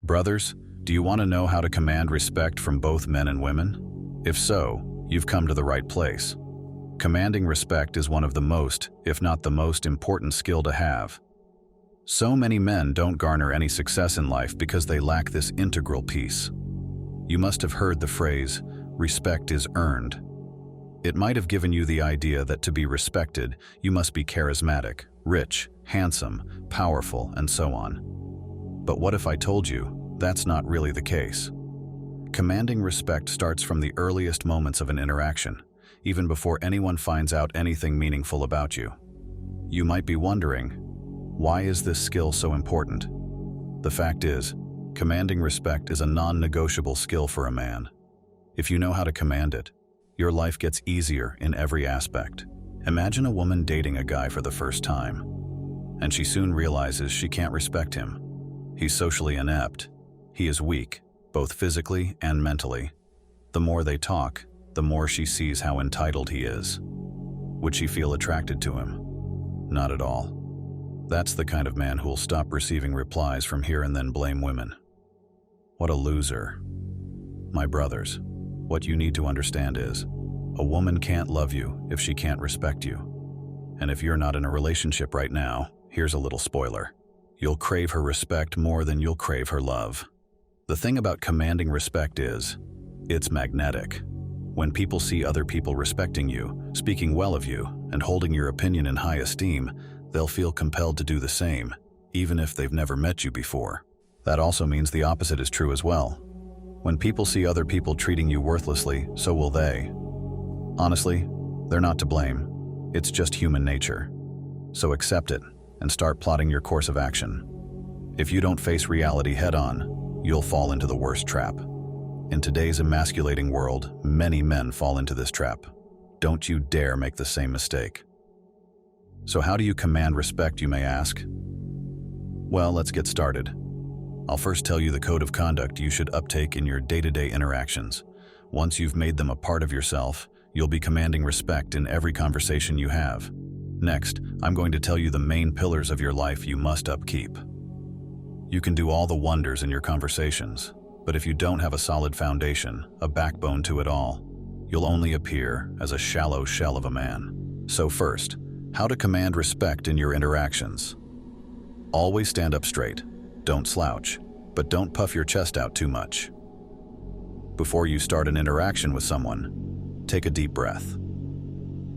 Brothers, do you want to know how to command respect from both men and women? If so, you've come to the right place. Commanding respect is one of the most, if not the most important skill to have. So many men don't garner any success in life because they lack this integral piece. You must have heard the phrase, respect is earned. It might have given you the idea that to be respected, you must be charismatic, rich, handsome, powerful, and so on. But what if I told you that's not really the case? Commanding respect starts from the earliest moments of an interaction, even before anyone finds out anything meaningful about you. You might be wondering, why is this skill so important? The fact is, commanding respect is a non-negotiable skill for a man. If you know how to command it, your life gets easier in every aspect. Imagine a woman dating a guy for the first time, and she soon realizes she can't respect him. He's socially inept. He is weak, both physically and mentally. The more they talk, the more she sees how entitled he is. Would she feel attracted to him? Not at all. That's the kind of man who'll stop receiving replies from here and then blame women. What a loser. My brothers, what you need to understand is, a woman can't love you if she can't respect you. And if you're not in a relationship right now, here's a little spoiler. You'll crave her respect more than you'll crave her love. The thing about commanding respect is, it's magnetic. When people see other people respecting you, speaking well of you, and holding your opinion in high esteem, they'll feel compelled to do the same, even if they've never met you before. That also means the opposite is true as well. When people see other people treating you worthlessly, so will they. Honestly, they're not to blame. It's just human nature. So accept it and start plotting your course of action. If you don't face reality head-on, you'll fall into the worst trap. In today's emasculating world, many men fall into this trap. Don't you dare make the same mistake. So how do you command respect, you may ask? Well, let's get started. I'll first tell you the code of conduct you should uptake in your day-to-day interactions. Once you've made them a part of yourself, you'll be commanding respect in every conversation you have. Next, I'm going to tell you the main pillars of your life you must upkeep. You can do all the wonders in your conversations, but if you don't have a solid foundation, a backbone to it all, you'll only appear as a shallow shell of a man. So first, how to command respect in your interactions. Always stand up straight. Don't slouch, but don't puff your chest out too much. Before you start an interaction with someone, take a deep breath.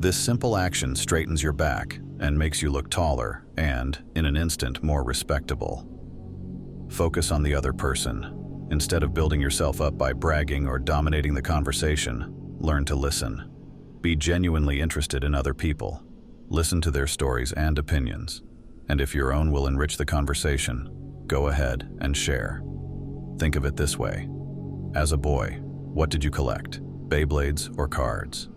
This simple action straightens your back and makes you look taller and, in an instant, more respectable. Focus on the other person. Instead of building yourself up by bragging or dominating the conversation, learn to listen. Be genuinely interested in other people. Listen to their stories and opinions. And if your own will enrich the conversation, go ahead and share. Think of it this way. As a boy, what did you collect? Beyblades or cards?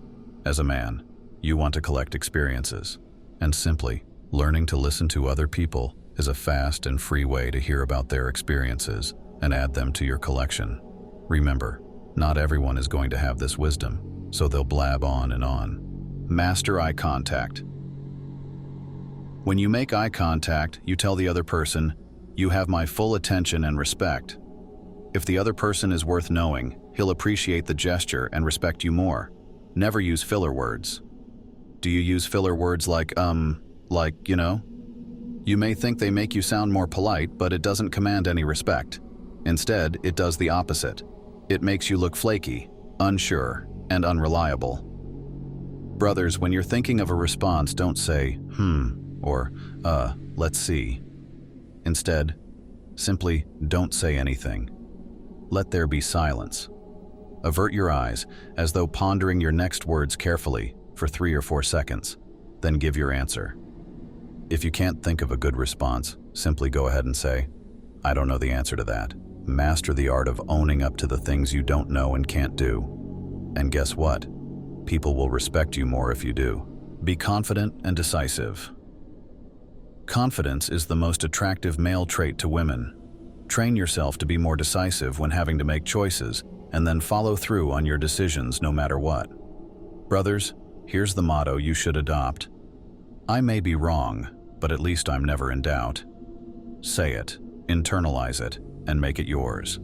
As a man, you want to collect experiences. And simply, learning to listen to other people is a fast and free way to hear about their experiences and add them to your collection. Remember, not everyone is going to have this wisdom, so they'll blab on and on. Master eye contact. When you make eye contact, you tell the other person, "You have my full attention and respect." If the other person is worth knowing, he'll appreciate the gesture and respect you more. Never use filler words. Do you use filler words like, you know? You may think they make you sound more polite, but it doesn't command any respect. Instead, it does the opposite. It makes you look flaky, unsure, and unreliable. Brothers, when you're thinking of a response, don't say, or, let's see. Instead, simply don't say anything. Let there be silence. Avert your eyes, as though pondering your next words carefully for 3 or 4 seconds, then give your answer. If you can't think of a good response, simply go ahead and say, "I don't know the answer to that." Master the art of owning up to the things you don't know and can't do. And guess what? People will respect you more if you do. Be confident and decisive. Confidence is the most attractive male trait to women. Train yourself to be more decisive when having to make choices, and then follow through on your decisions no matter what. Brothers, here's the motto you should adopt. I may be wrong, but at least I'm never in doubt. Say it, internalize it, and make it yours.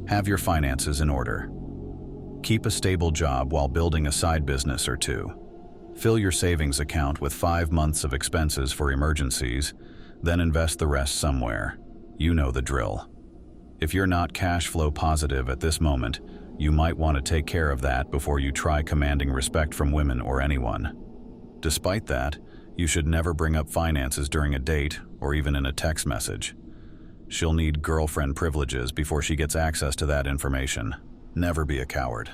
Have your finances in order. Keep a stable job while building a side business or two. Fill your savings account with 5 months of expenses for emergencies, then invest the rest somewhere. You know the drill. If you're not cash flow positive at this moment, you might want to take care of that before you try commanding respect from women or anyone. Despite that, you should never bring up finances during a date or even in a text message. She'll need girlfriend privileges before she gets access to that information. Never be a coward.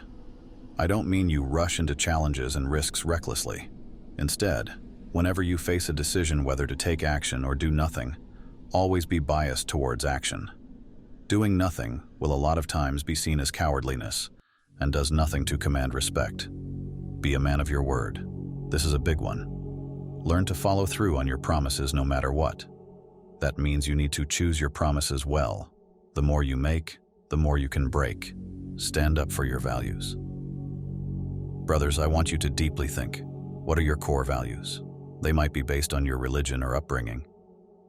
I don't mean you rush into challenges and risks recklessly. Instead, whenever you face a decision whether to take action or do nothing, always be biased towards action. Doing nothing will a lot of times be seen as cowardliness and does nothing to command respect. Be a man of your word. This is a big one. Learn to follow through on your promises no matter what. That means you need to choose your promises well. The more you make, the more you can break. Stand up for your values. Brothers, I want you to deeply think. What are your core values? They might be based on your religion or upbringing.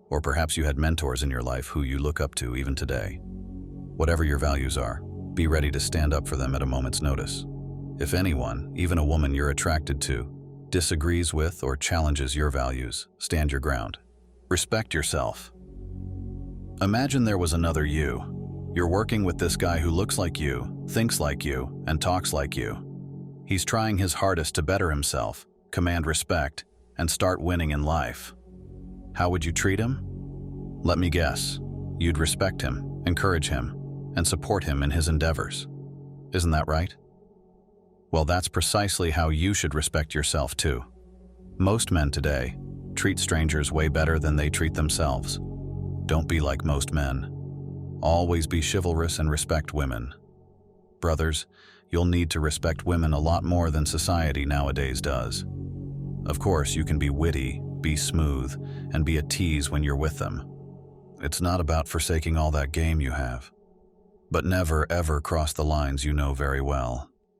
Or perhaps you had mentors in your life who you look up to even today. Whatever your values are, be ready to stand up for them at a moment's notice. If anyone, even a woman you're attracted to, disagrees with or challenges your values, stand your ground. Respect yourself. Imagine there was another you. You're working with this guy who looks like you, thinks like you, and talks like you. He's trying his hardest to better himself, command respect, and start winning in life. How would you treat him? Let me guess. You'd respect him, encourage him, and support him in his endeavors. Isn't that right? Well, that's precisely how you should respect yourself too. Most men today treat strangers way better than they treat themselves. Don't be like most men. Always be chivalrous and respect women. Brothers, you'll need to respect women a lot more than society nowadays does. Of course, you can be witty, be smooth, and be a tease when you're with them. It's not about forsaking all that game you have. But never, ever cross the lines you know very well.